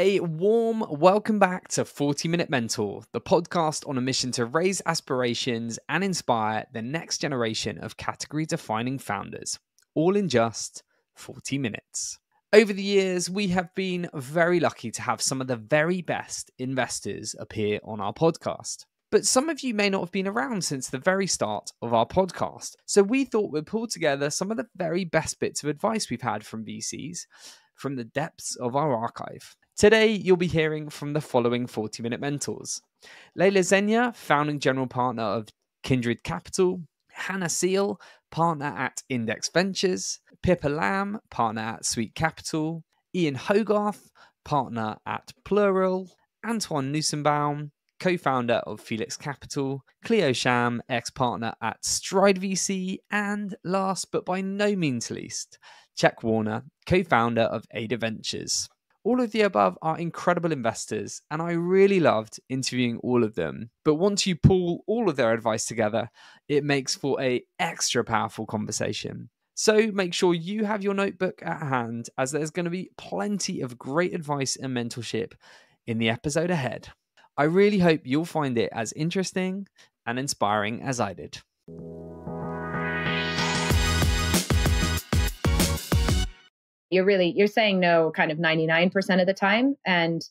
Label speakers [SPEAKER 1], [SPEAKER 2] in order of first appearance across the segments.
[SPEAKER 1] A warm welcome back to 40-Minute Mentor, the podcast on a mission to raise aspirations and inspire the next generation of category-defining founders, all in just 40 minutes. Over the years, we have been very lucky to have some of the very best investors appear on our podcast. But some of you may not have been around since the very start of our podcast, so we thought we'd pull together some of the very best bits of advice we've had from VCs from the depths of our archive. Today, you'll be hearing from the following 40-minute mentors. Leila Zegna, founding general partner of Kindred Capital, Hannah Seal, partner at Index Ventures, Pippa Lamb, partner at Sweet Capital, Ian Hogarth, partner at Plural, Antoine Nussenbaum, co-founder of Felix Capital, Cleo Sham, ex-partner at Stride.VC, and last but by no means least, Jack Warner, co-founder of Ada Ventures. All of the above are incredible investors, and I really loved interviewing all of them. But once you pull all of their advice together, it makes for an extra powerful conversation. So make sure you have your notebook at hand, as there's going to be plenty of great advice and mentorship in the episode ahead. I really hope you'll find it as interesting and inspiring as I did.
[SPEAKER 2] You're saying no kind of 99% of the time. And,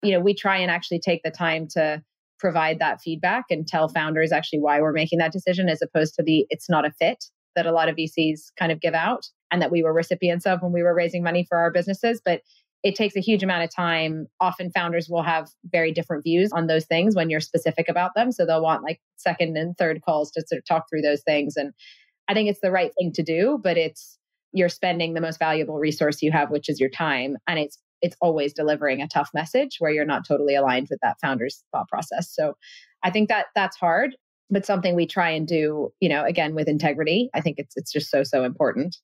[SPEAKER 2] we try and actually take the time to provide that feedback and tell founders actually why we're making that decision, as opposed to it's not a fit that a lot of VCs kind of give out and that we were recipients of when we were raising money for our businesses. But it takes a huge amount of time. Often founders will have very different views on those things when you're specific about them. So they'll want like second and third calls to sort of talk through those things. And I think it's the right thing to do, but you're spending the most valuable resource you have, which is your time. And it's always delivering a tough message where you're not totally aligned with that founder's thought process. So I think that's hard, but something we try and do, again, with integrity. I think it's just so important.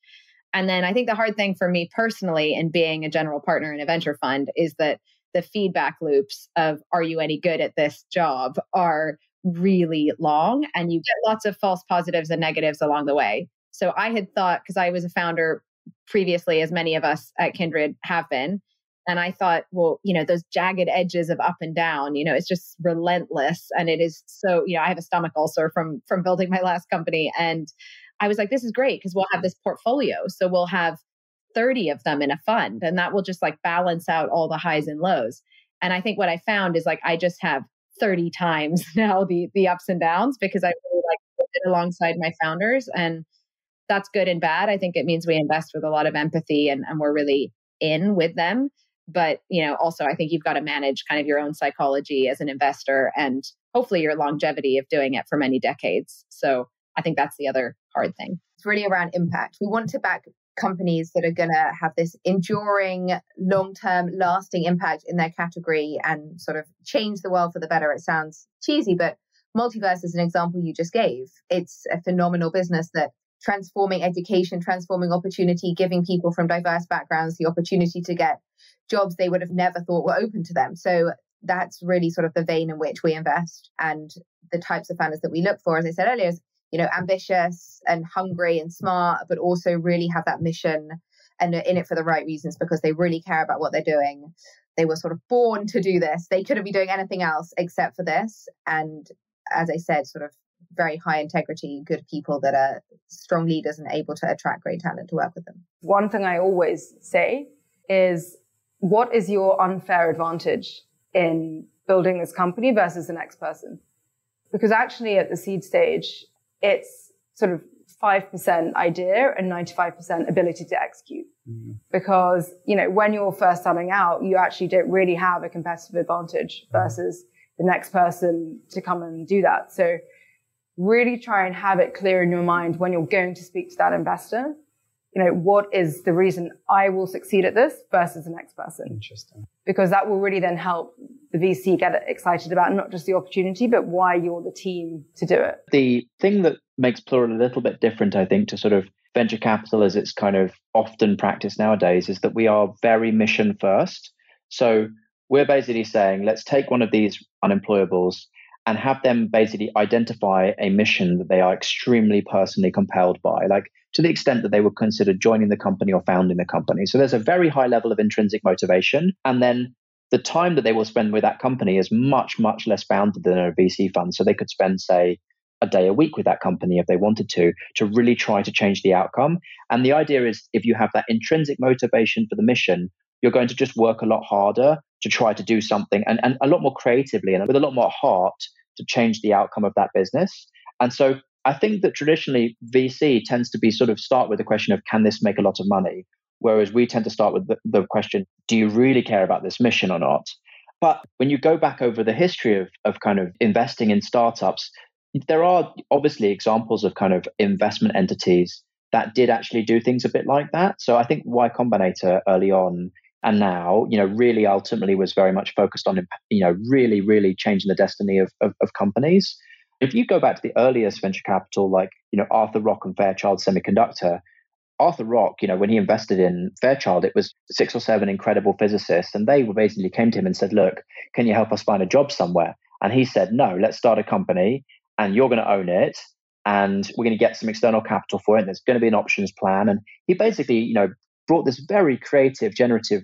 [SPEAKER 2] And then I think the hard thing for me personally in being a general partner in a venture fund is that the feedback loops of, are you any good at this job, are really long, and you get lots of false positives and negatives along the way. So I had thought, because I was a founder previously, as many of us at Kindred have been, and I thought, well, those jagged edges of up and down, it's just relentless. And it is so, I have a stomach ulcer from building my last company. And I was like, this is great because we'll have this portfolio. So we'll have 30 of them in a fund, and that will just like balance out all the highs and lows. And I think what I found is like, I just have 30 times now the ups and downs, because I really like put it alongside my founders. And that's good and bad. I think it means we invest with a lot of empathy and we're really in with them. But, also I think you've got to manage kind of your own psychology as an investor and hopefully your longevity of doing it for many decades. So I think that's the other hard thing.
[SPEAKER 3] It's really around impact. We want to back companies that are going to have this enduring, long-term, lasting impact in their category and sort of change the world for the better. It sounds cheesy, but Multiverse is an example you just gave. It's a phenomenal business that transforming education, transforming opportunity, giving people from diverse backgrounds the opportunity to get jobs they would have never thought were open to them. So that's really sort of the vein in which we invest, and the types of founders that we look for, as I said earlier, is, ambitious and hungry and smart, but also really have that mission and are in it for the right reasons because they really care about what they're doing. They were sort of born to do this. They couldn't be doing anything else except for this. And as I said, sort of very high integrity, good people that are strong leaders and able to attract great talent to work with them.
[SPEAKER 4] One thing I always say is, what is your unfair advantage in building this company versus the next person? Because actually at the seed stage, it's sort of 5% idea and 95% ability to execute. Mm-hmm. Because, when you're first starting out, you actually don't really have a competitive advantage versus the next person to come and do that. So really try and have it clear in your mind when you're going to speak to that investor, what is the reason I will succeed at this versus the next person?
[SPEAKER 5] Interesting.
[SPEAKER 4] Because that will really then help the VC get excited about not just the opportunity, but why you're the team to do it.
[SPEAKER 5] The thing that makes Plural a little bit different, I think, to sort of venture capital as it's kind of often practiced nowadays, is that we are very mission first. So we're basically saying, let's take one of these unemployables and have them basically identify a mission that they are extremely personally compelled by, like to the extent that they would consider joining the company or founding the company. So there's a very high level of intrinsic motivation. And then the time that they will spend with that company is much, much less bounded than a VC fund. So they could spend, say, a day a week with that company if they wanted to really try to change the outcome. And the idea is if you have that intrinsic motivation for the mission, you're going to just work a lot harder to try to do something and a lot more creatively and with a lot more heart to change the outcome of that business. And so I think that traditionally VC tends to be sort of start with the question of, can this make a lot of money? Whereas we tend to start with the question, do you really care about this mission or not? But when you go back over the history of kind of investing in startups, there are obviously examples of kind of investment entities that did actually do things a bit like that. So I think Y Combinator early on and now, really ultimately was very much focused on, really, really changing the destiny of companies. If you go back to the earliest venture capital, like, Arthur Rock and Fairchild Semiconductor, Arthur Rock, when he invested in Fairchild, it was 6 or 7 incredible physicists. And they basically came to him and said, look, can you help us find a job somewhere? And he said, no, let's start a company and you're going to own it. And we're going to get some external capital for it. There's going to be an options plan. And he basically, brought this very creative, generative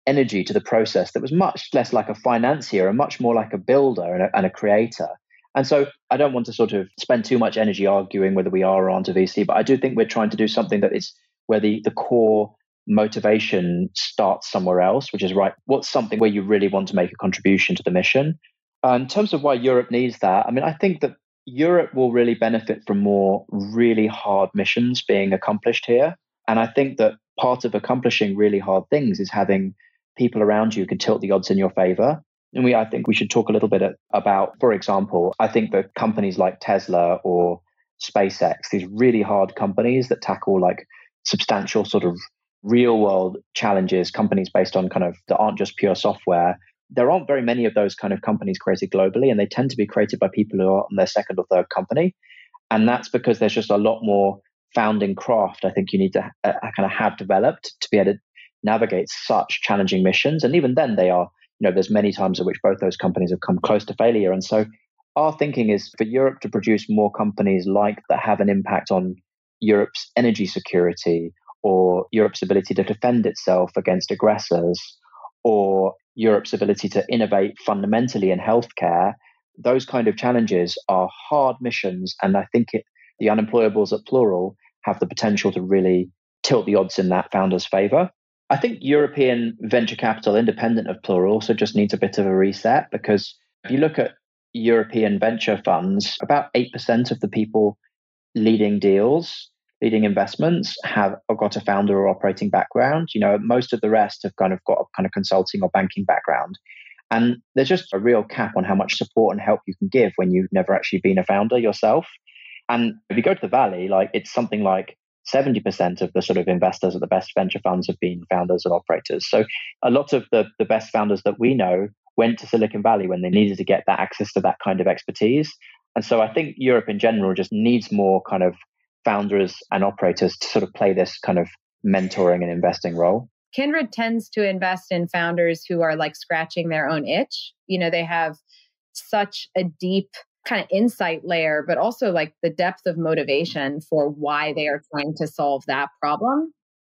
[SPEAKER 5] energy to the process that was much less like a financier and much more like a builder and a creator. And so I don't want to sort of spend too much energy arguing whether we are or aren't a VC, but I do think we're trying to do something that is where the core motivation starts somewhere else, which is right. What's something where you really want to make a contribution to the mission? In terms of why Europe needs that, I mean, I think that Europe will really benefit from more really hard missions being accomplished here. And I think that part of accomplishing really hard things is having people around you who can tilt the odds in your favor. And I think we should talk a little bit about, for example, I think that companies like Tesla or SpaceX, these really hard companies that tackle like substantial sort of real world challenges, companies based on kind of that aren't just pure software. There aren't very many of those kind of companies created globally, and they tend to be created by people who are on their second or third company. And that's because there's just a lot more founding craft I think you need to kind of have developed to be able to navigate such challenging missions. And even then they are, there's many times in which both those companies have come close to failure. And so our thinking is for Europe to produce more companies like that have an impact on Europe's energy security or Europe's ability to defend itself against aggressors or Europe's ability to innovate fundamentally in healthcare. Those kind of challenges are hard missions. And I think the unemployables at Plural have the potential to really tilt the odds in that founder's favor. I think European venture capital, independent of Plural, also just needs a bit of a reset, because if you look at European venture funds, about 8% of the people leading deals, leading investments have got a founder or operating background. Most of the rest have kind of got a kind of consulting or banking background. And there's just a real cap on how much support and help you can give when you've never actually been a founder yourself. And if you go to the Valley, it's something like 70% of the sort of investors at the best venture funds have been founders and operators. So a lot of the best founders that we know went to Silicon Valley when they needed to get that access to that kind of expertise. And so I think Europe in general just needs more kind of founders and operators to sort of play this kind of mentoring and investing role.
[SPEAKER 2] Kindred tends to invest in founders who are like scratching their own itch. They have such a deep kind of insight layer, but also like the depth of motivation for why they are trying to solve that problem.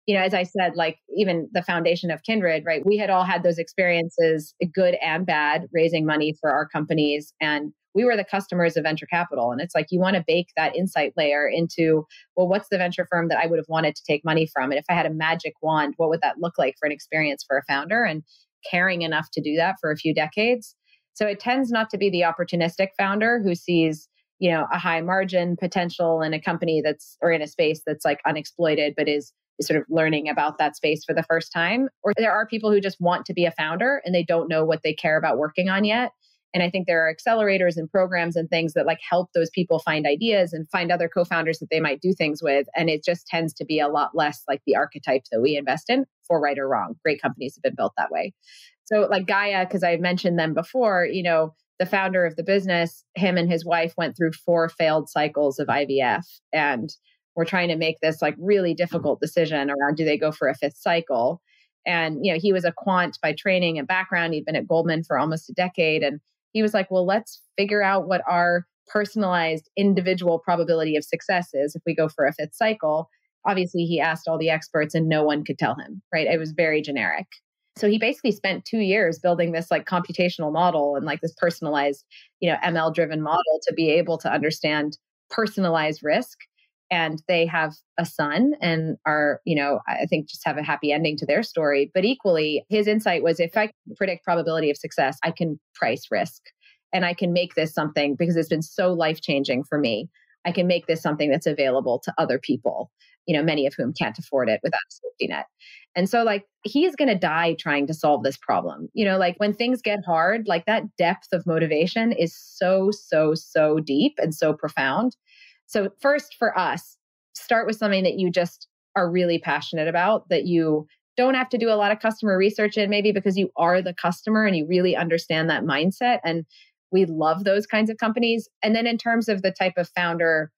[SPEAKER 2] As I said, like even the foundation of Kindred, right? We had all had those experiences, good and bad, raising money for our companies. And we were the customers of venture capital. And it's like, you want to bake that insight layer into, well, what's the venture firm that I would have wanted to take money from? And if I had a magic wand, what would that look like for an experience for a founder? And caring enough to do that for a few decades. So it tends not to be the opportunistic founder who sees, a high margin potential in a company or in a space that's like unexploited, but is sort of learning about that space for the first time. Or there are people who just want to be a founder and they don't know what they care about working on yet. And I think there are accelerators and programs and things that like help those people find ideas and find other co-founders that they might do things with. And it just tends to be a lot less like the archetype that we invest in, for right or wrong. Great companies have been built that way. So like Gaia, because I mentioned them before, the founder of the business, him and his wife went through 4 failed cycles of IVF. And we're trying to make this like really difficult decision around, do they go for a 5th cycle? And, he was a quant by training and background. He'd been at Goldman for almost a decade. And he was like, well, let's figure out what our personalized individual probability of success is if we go for a 5th cycle. Obviously, he asked all the experts and no one could tell him, right? It was very generic. So he basically spent 2 years building this like computational model and like this personalized, ML driven model to be able to understand personalized risk. And they have a son and are, I think just have a happy ending to their story. But equally, his insight was if I can predict probability of success, I can price risk and I can make this something because it's been so life-changing for me. I can make this something that's available to other people, many of whom can't afford it without a safety net. And so like, he is going to die trying to solve this problem. Like when things get hard, like that depth of motivation is so, so, so deep and so profound. So first for us, start with something that you just are really passionate about, that you don't have to do a lot of customer research in, maybe because you are the customer and you really understand that mindset. And we love those kinds of companies. And then in terms of the type of founder,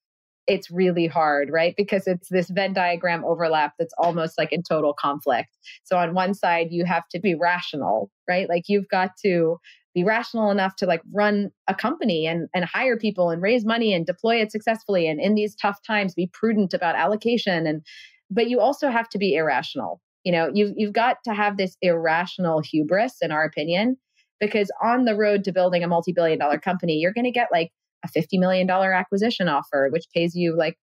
[SPEAKER 2] it's really hard, right? Because it's this Venn diagram overlap that's almost like in total conflict. So on one side, you have to be rational, right? Like you've got to be rational enough to like run a company and hire people and raise money and deploy it successfully. And in these tough times, be prudent about allocation. But you also have to be irrational. You've got to have this irrational hubris, in our opinion, because on the road to building a multi-billion-dollar company, you're going to get like a $50 million acquisition offer, which pays you like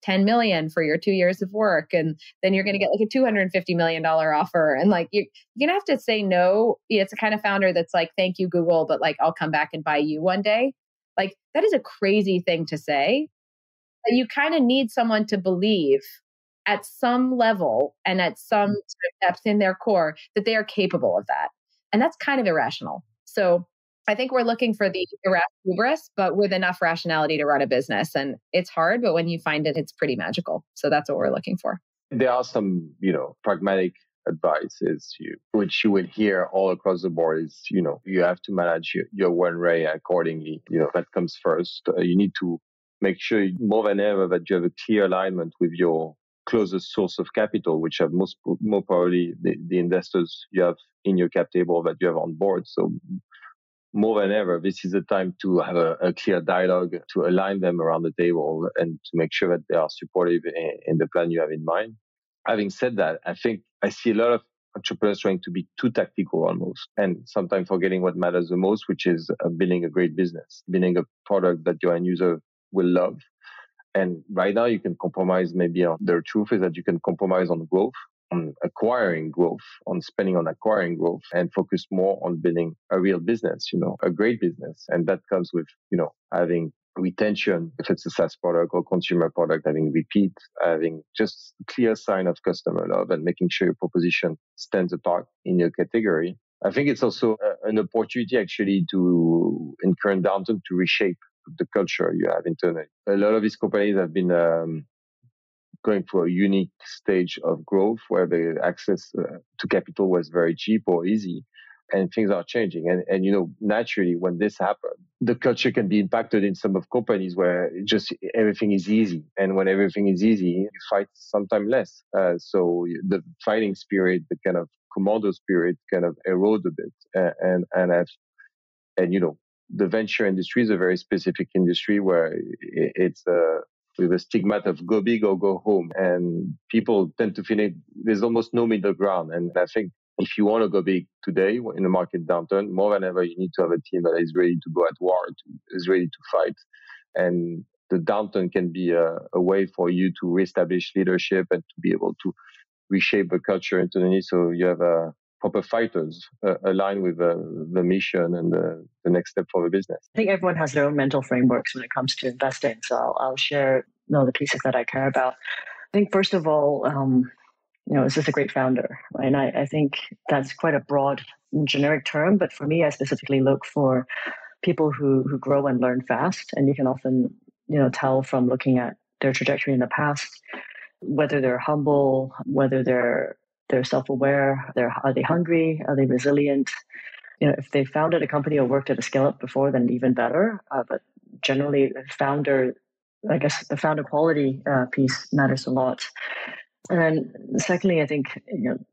[SPEAKER 2] $10 million for your 2 years of work. And then you're going to get like a $250 million offer. And like, you're going to have to say no. It's the kind of founder that's like, thank you, Google, but like, I'll come back and buy you one day. Like that is a crazy thing to say. You kind of need someone to believe at some level and at some sort of depth in their core that they are capable of that. And that's kind of irrational. So I think we're looking for the irrational hubris, but with enough rationality to run a business. And it's hard, but when you find it, it's pretty magical. So that's what we're looking for.
[SPEAKER 6] There are some, pragmatic advices which you will hear all across the board is, you have to manage your run rate accordingly. That comes first. You need to make sure more than ever that you have a clear alignment with your closest source of capital, which have more probably the investors you have in your cap table that you have on board. So more than ever, this is the time to have a clear dialogue, to align them around the table and to make sure that they are supportive in the plan you have in mind. Having said that, I think I see a lot of entrepreneurs trying to be too tactical almost, and sometimes forgetting what matters the most, which is building a great business, building a product that your end user will love. And right now you can compromise the truth is that you can compromise on growth, on acquiring growth, on spending on acquiring growth, and focus more on building a real business, a great business. And that comes with, having retention, if it's a SaaS product or consumer product, having repeat, having just clear sign of customer love and making sure your proposition stands apart in your category. I think it's also an opportunity actually in current downturn to reshape the culture you have internally. A lot of these companies have been going through a unique stage of growth where the access to capital was very cheap or easy, and things are changing. And naturally, when this happens, the culture can be impacted in some of companies where just everything is easy. And when everything is easy, you fight sometimes less. So the fighting spirit, the kind of commando spirit kind of erode a bit. The venture industry is a very specific industry where it's with a stigma of go big or go home. And people tend to feel there's almost no middle ground. And I think if you want to go big today in a market downturn, more than ever, you need to have a team that is ready to go at war, is ready to fight. And the downturn can be a way for you to reestablish leadership and to be able to reshape the culture internally. So you have proper fighters aligned with the mission and the next step for the business.
[SPEAKER 7] I think everyone has their own mental frameworks when it comes to investing. So I'll share the pieces that I care about. I think first of all, is this a great founder? Right? And I think that's quite a broad generic term, but for me, I specifically look for people who grow and learn fast. And you can often, tell from looking at their trajectory in the past, whether they're humble, whether they're self-aware, are they hungry, are they resilient? If they founded a company or worked at a scale-up before, then even better. But generally, the founder quality piece matters a lot. And then secondly, I think,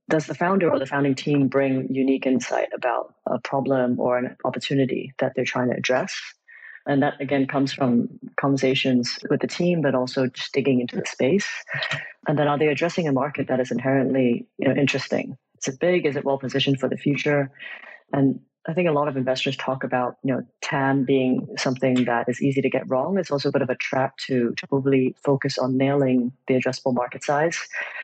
[SPEAKER 7] does the founder or the founding team bring unique insight about a problem or an opportunity that they're trying to address? And that, again, comes from conversations with the team, but also just digging into the space. And then are they addressing a market that is inherently interesting? it big? Is it well positioned for the future? And I think a lot of investors talk about, TAM being something that is easy to get wrong. It's also a bit of a trap to overly focus on nailing the addressable market size.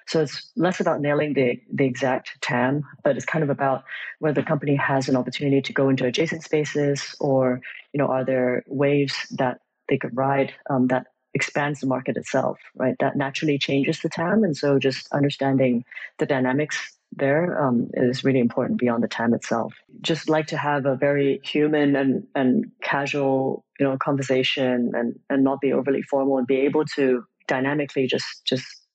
[SPEAKER 7] So it's less about nailing the exact TAM, but it's kind of about whether the company has an opportunity to go into adjacent spaces, or, are there waves that they could ride that expands the market itself, right? That naturally changes the TAM. And so just understanding the dynamics there is really important beyond the TAM itself. Just like to have a very human and casual, conversation, and not be overly formal, and be able to dynamically just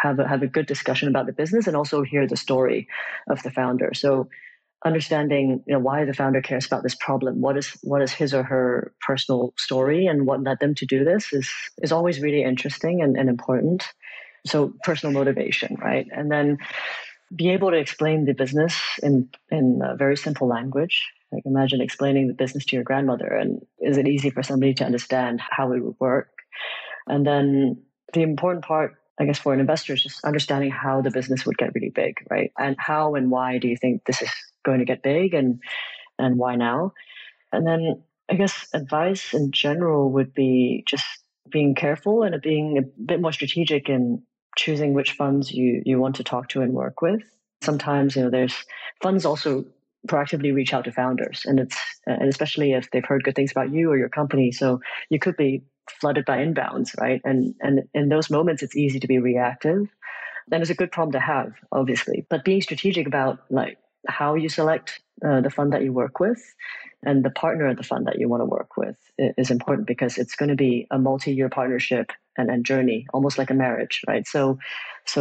[SPEAKER 7] have a good discussion about the business, and also hear the story of the founder. So understanding, why the founder cares about this problem, what is his or her personal story, and what led them to do this is always really interesting and important. So personal motivation, right? And then be able to explain the business in a very simple language. Like, imagine explaining the business to your grandmother, and is it easy for somebody to understand how it would work? And then the important part, I guess, for an investor is just understanding how the business would get really big, right? And how and why do you think this is going to get big, and why now? And then I guess advice in general would be just being careful and being a bit more strategic in choosing which funds you want to talk to and work with. Sometimes, there's funds also proactively reach out to founders, and especially if they've heard good things about you or your company. So you could be flooded by inbounds, right? And in those moments, it's easy to be reactive. And it's a good problem to have, obviously. But being strategic about how you select the fund that you work with, and the partner of the fund that you want to work with is important, because it's going to be a multi-year partnership and journey, almost like a marriage, right? So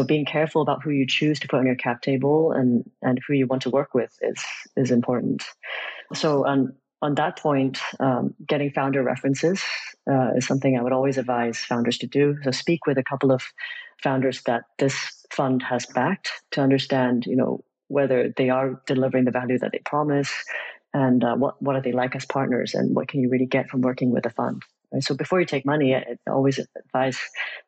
[SPEAKER 7] being careful about who you choose to put on your cap table and who you want to work with is important. So on that point, getting founder references is something I would always advise founders to do. So speak with a couple of founders that this fund has backed to understand, whether they are delivering the value that they promise, and what are they like as partners, and what can you really get from working with a fund. Right? So before you take money, I always advise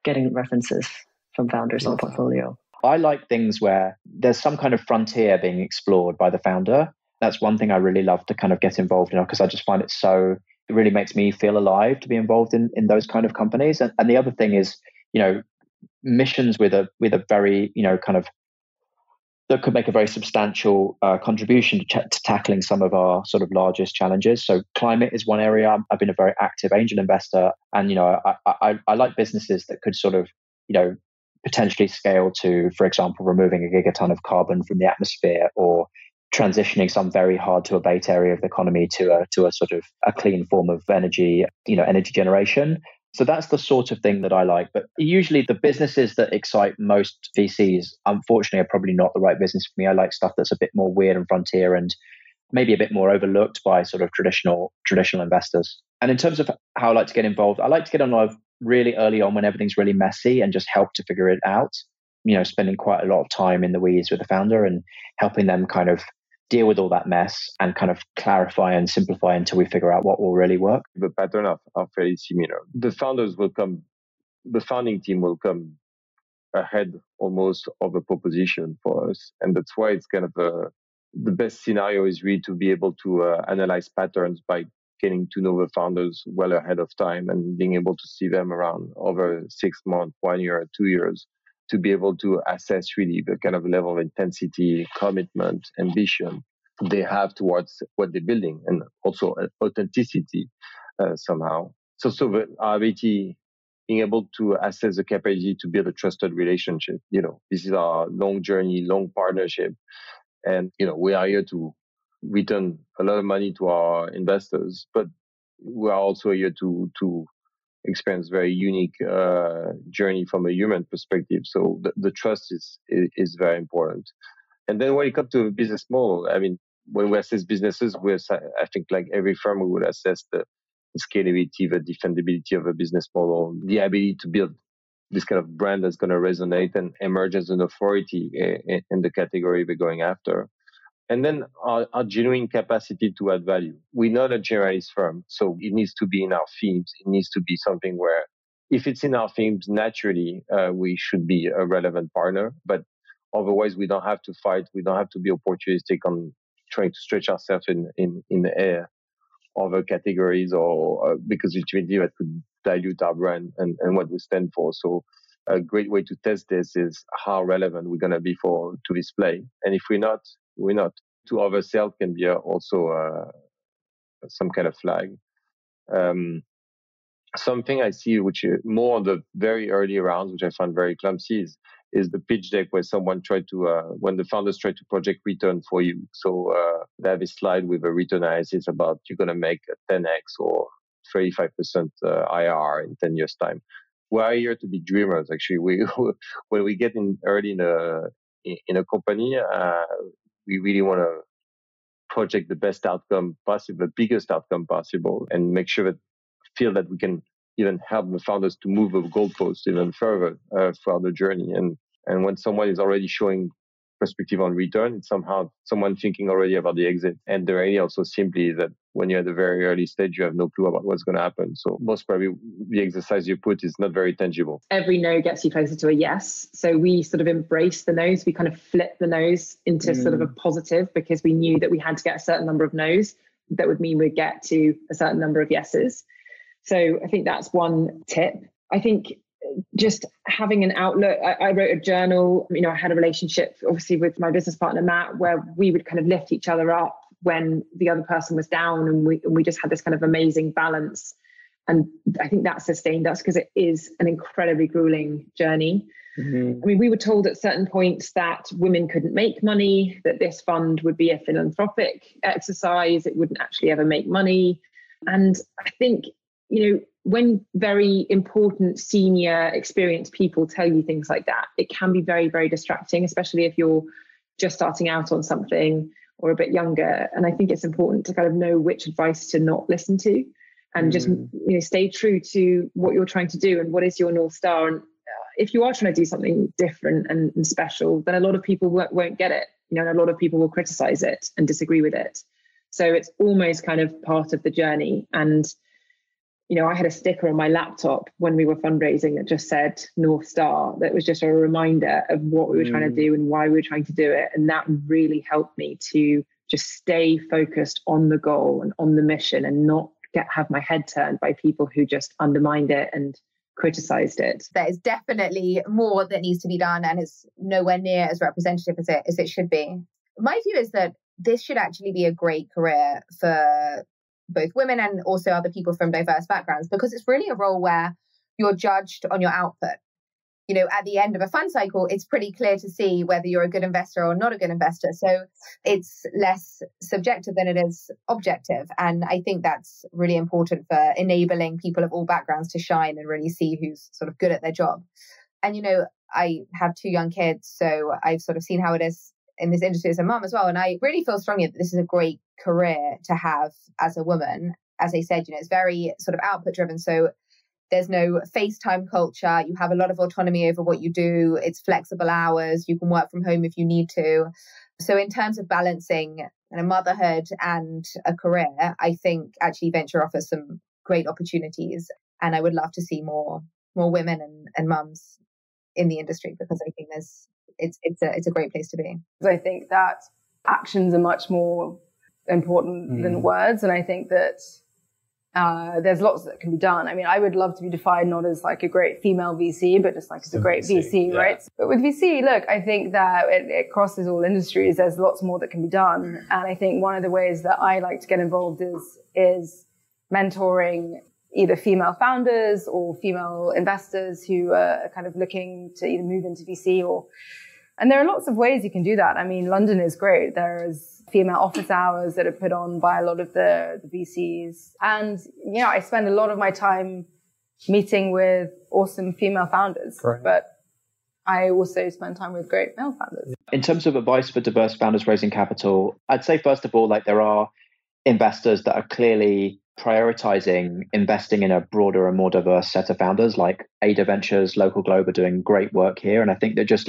[SPEAKER 7] getting references from founders in the portfolio.
[SPEAKER 5] I like things where there's some kind of frontier being explored by the founder. That's one thing I really love to kind of get involved in, because I just find it really makes me feel alive to be involved in those kind of companies. And the other thing is, missions with a very, kind of, that could make a very substantial contribution to tackling some of our sort of largest challenges. So climate is one area. I've been a very active angel investor, and I like businesses that could sort of potentially scale to, for example, removing a gigaton of carbon from the atmosphere, or transitioning some very hard to abate area of the economy to a sort of a clean form of energy, energy generation. So that's the sort of thing that I like. But usually the businesses that excite most VCs, unfortunately, are probably not the right business for me. I like stuff that's a bit more weird and frontier, and maybe a bit more overlooked by sort of traditional investors. And in terms of how I like to get involved, I like to get involved really early on when everything's really messy, and just help to figure it out. Spending quite a lot of time in the weeds with the founder and helping them kind of deal with all that mess and kind of clarify and simplify until we figure out what will really work.
[SPEAKER 6] The pattern are fairly similar. The founding team will come ahead almost of a proposition for us. And that's why it's kind of the best scenario is really to be able to analyze patterns by getting to know the founders well ahead of time, and being able to see them around over 6 months, 1 year, 2 years, to be able to assess really the kind of level of intensity, commitment, ambition they have towards what they're building, and also authenticity somehow. So the ability, being able to assess the capacity to build a trusted relationship. This is our long journey, long partnership. And, we are here to return a lot of money to our investors, but we are also here to experience very unique journey from a human perspective. So the trust is very important. And then when it comes to a business model, I mean, when we assess businesses, I think like every firm, we would assess the scalability, the defendability of a business model, the ability to build this kind of brand that's going to resonate and emerge as an authority in the category we're going after. And then our genuine capacity to add value. We're not a generalist firm, so it needs to be in our themes. It needs to be something where, if it's in our themes, naturally, we should be a relevant partner. But Otherwise, we don't have to fight. We don't have to be opportunistic on trying to stretch ourselves in the air other categories, or because ultimately that could dilute our brand and what we stand for. So a great way to test this is how relevant we're going to be to display. And if we're not, we're not. To oversell can be also some kind of flag. Something I see, which is more on the very early rounds, which I found very clumsy, is the pitch deck where someone tried to, when the founders try to project return for you. So they have a slide with a return analysis about you're going to make a 10x or 35% IR in 10 years' time. We're here to be dreamers, actually. When we get in early in a company, we really want to project the best outcome possible, the biggest outcome possible, and make sure that feel that we can even help the founders to move the goalposts even further throughout the journey. And when someone is already showing perspective on return, it's somehow someone thinking already about the exit. And the idea also simply that when you're at the very early stage, you have no clue about what's going to happen. So most probably the exercise you put is not very tangible.
[SPEAKER 8] Every no gets you closer to a yes. So we sort of embrace the no's. We kind of flip the no's into sort of a positive, because we knew that we had to get a certain number of no's. That would mean we'd get to a certain number of yeses. So I think that's one tip. I think just having an outlook. I wrote a journal. I had a relationship, obviously, with my business partner, Matt, where we would kind of lift each other up when the other person was down, and we just had this kind of amazing balance. And I think that sustained us, because it is an incredibly grueling journey. Mm-hmm. We were told at certain points that women couldn't make money, that this fund would be a philanthropic exercise. It wouldn't actually ever make money. And I think, when very important, senior, experienced people tell you things like that, it can be very, very distracting, especially if you're just starting out on something or a bit younger. And I think it's important to kind of know which advice to not listen to, and just stay true to what you're trying to do and what is your North Star. And if you are trying to do something different and special, then a lot of people won't get it. And a lot of people will criticize it and disagree with it. So it's almost kind of part of the journey. And I had a sticker on my laptop when we were fundraising that just said North Star. That was just a reminder of what we were trying to do and why we were trying to do it. And that really helped me to just stay focused on the goal and on the mission, and not have my head turned by people who just undermined it and criticized it.
[SPEAKER 3] There is definitely more that needs to be done, and it's nowhere near as representative as it should be. My view is that this should actually be a great career for both women and also other people from diverse backgrounds, because it's really a role where you're judged on your output. At the end of a fund cycle, it's pretty clear to see whether you're a good investor or not a good investor. So it's less subjective than it is objective. And I think that's really important for enabling people of all backgrounds to shine and really see who's sort of good at their job. And, I have 2 young kids, so I've sort of seen how it is in this industry as a mum as well. And I really feel strongly that this is a great career to have as a woman. As I said, it's very sort of output driven. So there's no FaceTime culture. You have a lot of autonomy over what you do. It's flexible hours. You can work from home if you need to. So in terms of balancing motherhood and a career, I think actually venture offers some great opportunities. And I would love to see more women and mums in the industry, because I think it's a great place to be.
[SPEAKER 4] I think that actions are much more important than words. And I think that there's lots that can be done. I would love to be defined not as like a great female VC, but just like as a great VC, right? But with VC, look, I think that it crosses all industries. There's lots more that can be done. And I think one of the ways that I like to get involved is mentoring either female founders or female investors who are kind of looking to either move into VC and there are lots of ways you can do that. London is great. There's female office hours that are put on by a lot of the VCs. And, I spend a lot of my time meeting with awesome female founders, but I also spend time with great male founders.
[SPEAKER 5] In terms of advice for diverse founders raising capital, I'd say, first of all, there are investors that are clearly prioritizing investing in a broader and more diverse set of founders, like Ada Ventures, Local Globe are doing great work here. And I think they're just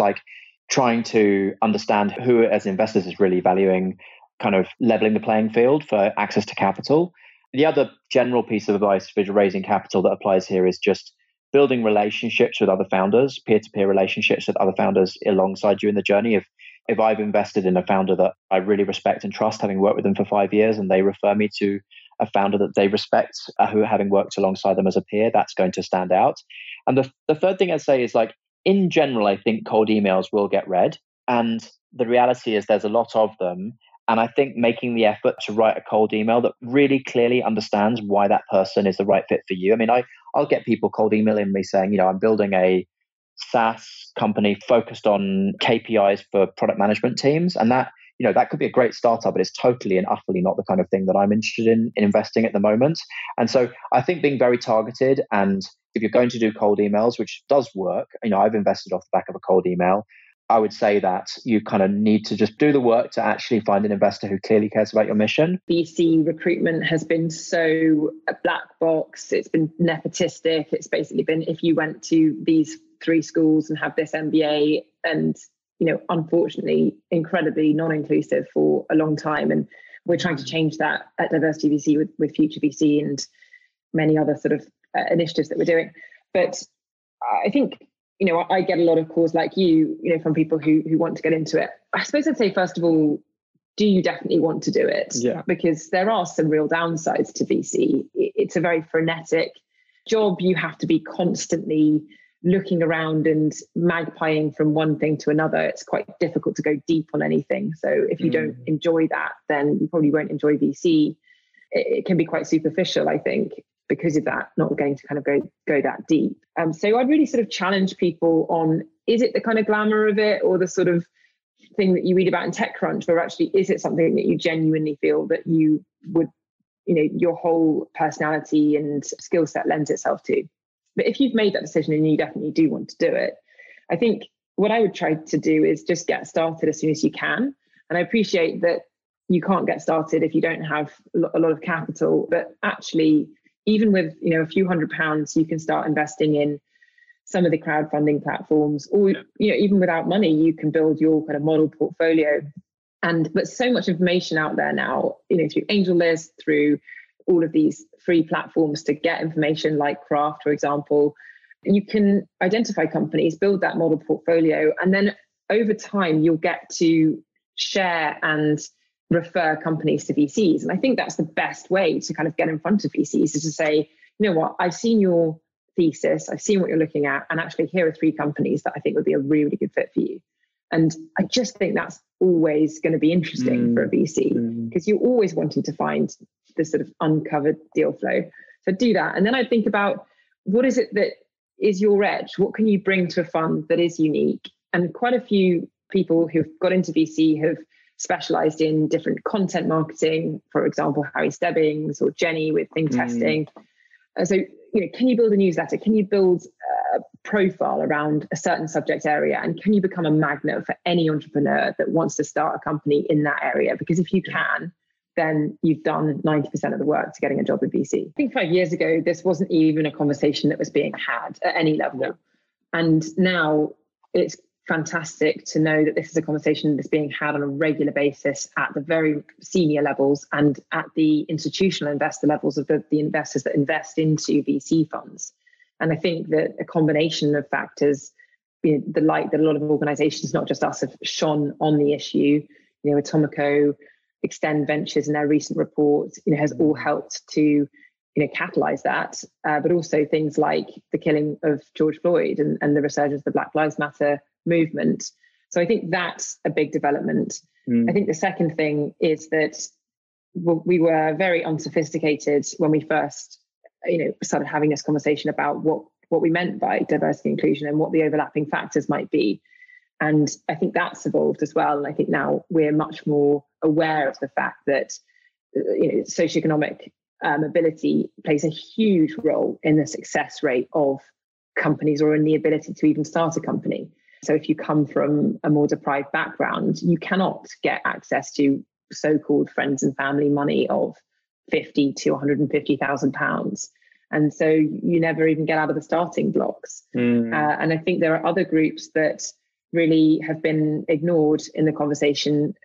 [SPEAKER 5] trying to understand who as investors is really valuing kind of leveling the playing field for access to capital. The other general piece of advice for raising capital that applies here is just building relationships with other founders, peer-to-peer relationships with other founders alongside you in the journey. If I've invested in a founder that I really respect and trust, having worked with them for 5 years, and they refer me to a founder that they respect, who having worked alongside them as a peer, that's going to stand out. And the third thing I'd say is, like, in general, I think cold emails will get read. And the reality is there's a lot of them. And I think making the effort to write a cold email that really clearly understands why that person is the right fit for you. I mean, I'll get people cold emailing me saying, I'm building a SaaS company focused on KPIs for product management teams. And that, that could be a great startup, but it's totally and utterly not the kind of thing that I'm interested in investing at the moment. And so I think being very targeted, and if you're going to do cold emails, which does work, I've invested off the back of a cold email, I would say that you kind of need to just do the work to actually find an investor who clearly cares about your mission.
[SPEAKER 8] VC recruitment has been so a black box. It's been nepotistic. It's basically been, if you went to these 3 schools and have this MBA, and, unfortunately, incredibly non-inclusive for a long time. And we're trying to change that at Diversity.VC with Future VC and many other sort of initiatives that we're doing. But I think, I get a lot of calls like you, from people who want to get into it. I suppose I'd say, first of all, do you definitely want to do it?
[SPEAKER 1] Yeah.
[SPEAKER 8] Because there are some real downsides to VC. It's a very frenetic job. You have to be constantly looking around and magpieing from one thing to another. It's quite difficult to go deep on anything. So if you don't enjoy that, then you probably won't enjoy VC. It can be quite superficial, I think, because of that, not going to kind of go that deep. So I'd really sort of challenge people on, is it the kind of glamour of it, or the sort of thing that you read about in TechCrunch, or actually is it something that you genuinely feel that you would, your whole personality and skill set lends itself to? But if you've made that decision and you definitely do want to do it, I think what I would try to do is just get started as soon as you can. And I appreciate that you can't get started if you don't have a lot of capital, but actually, even with a few £100s, you can start investing in some of the crowdfunding platforms, or even without money, you can build your kind of model portfolio. But so much information out there now, through AngelList, through all of these free platforms to get information like Craft, for example, you can identify companies, build that model portfolio, and then over time you'll get to share and refer companies to VCs. And I think that's the best way to kind of get in front of VCs, is to say, I've seen your thesis, I've seen what you're looking at, and actually here are 3 companies that I think would be a really, really good fit for you. And I just think that's always going to be interesting for a VC, because you're always wanting to find this sort of uncovered deal flow. So do that. And then I think about, what is it that is your edge? What can you bring to a fund that is unique? And quite a few people who've got into VC have specialized in different content marketing, for example, Harry Stebbings or Jenny with Think Testing. So, can you build a newsletter? Can you build a profile around a certain subject area? And can you become a magnet for any entrepreneur that wants to start a company in that area? Because if you can, then you've done 90% of the work to getting a job at VC. I think 5 years ago, this wasn't even a conversation that was being had at any level. No. And now it's fantastic to know that this is a conversation that's being had on a regular basis at the very senior levels and at the institutional investor levels of the investors that invest into VC funds. And I think that a combination of factors, the light that a lot of organizations, not just us, have shone on the issue, Atomico, Extend Ventures in their recent report, has all helped to catalyze that, but also things like the killing of George Floyd and the resurgence of the Black Lives Matter movement. So I think that's a big development. I think the second thing is that we were very unsophisticated when we first, started having this conversation about what we meant by diversity and inclusion and what the overlapping factors might be. And I think that's evolved as well. And I think now we're much more aware of the fact that, socioeconomic mobility plays a huge role in the success rate of companies, or in the ability to even start a company. So if you come from a more deprived background, you cannot get access to so-called friends and family money of £50,000 to £150,000. And so you never even get out of the starting blocks. And I think there are other groups that really have been ignored in the conversation.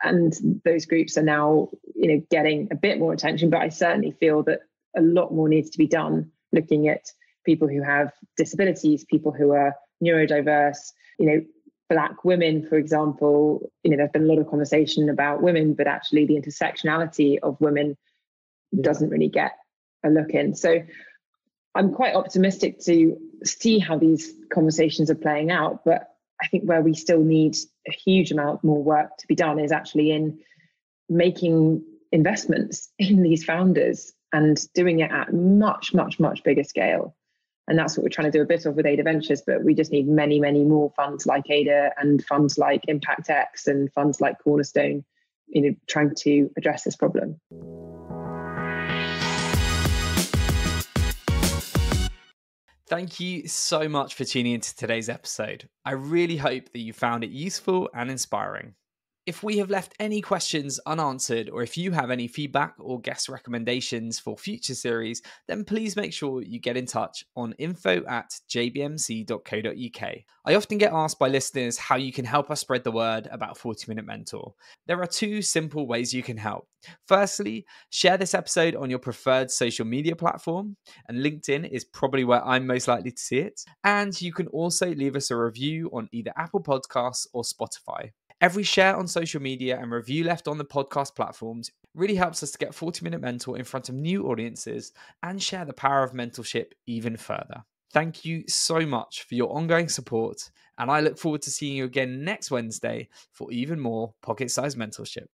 [SPEAKER 8] And those groups are now, getting a bit more attention. But I certainly feel that a lot more needs to be done looking at people who have disabilities, people who are neurodiverse, Black women, for example. There's been a lot of conversation about women, but actually the intersectionality of women doesn't really get a look in. So I'm quite optimistic to see how these conversations are playing out. But I think where we still need a huge amount more work to be done is actually in making investments in these founders and doing it at much, much, much bigger scale. And that's what we're trying to do a bit of with Ada Ventures, but we just need many, many more funds like Ada and funds like Impact X and funds like Cornerstone, trying to address this problem.
[SPEAKER 1] Thank you so much for tuning into today's episode. I really hope that you found it useful and inspiring. If we have left any questions unanswered, or if you have any feedback or guest recommendations for future series, then please make sure you get in touch on info@jbmc.co.uk. I often get asked by listeners how you can help us spread the word about 40 Minute Mentor. There are two simple ways you can help. Firstly, share this episode on your preferred social media platform, and LinkedIn is probably where I'm most likely to see it. And you can also leave us a review on either Apple Podcasts or Spotify. Every share on social media and review left on the podcast platforms really helps us to get 40 Minute Mentor in front of new audiences and share the power of mentorship even further. Thank you so much for your ongoing support, and I look forward to seeing you again next Wednesday for even more pocket-sized mentorship.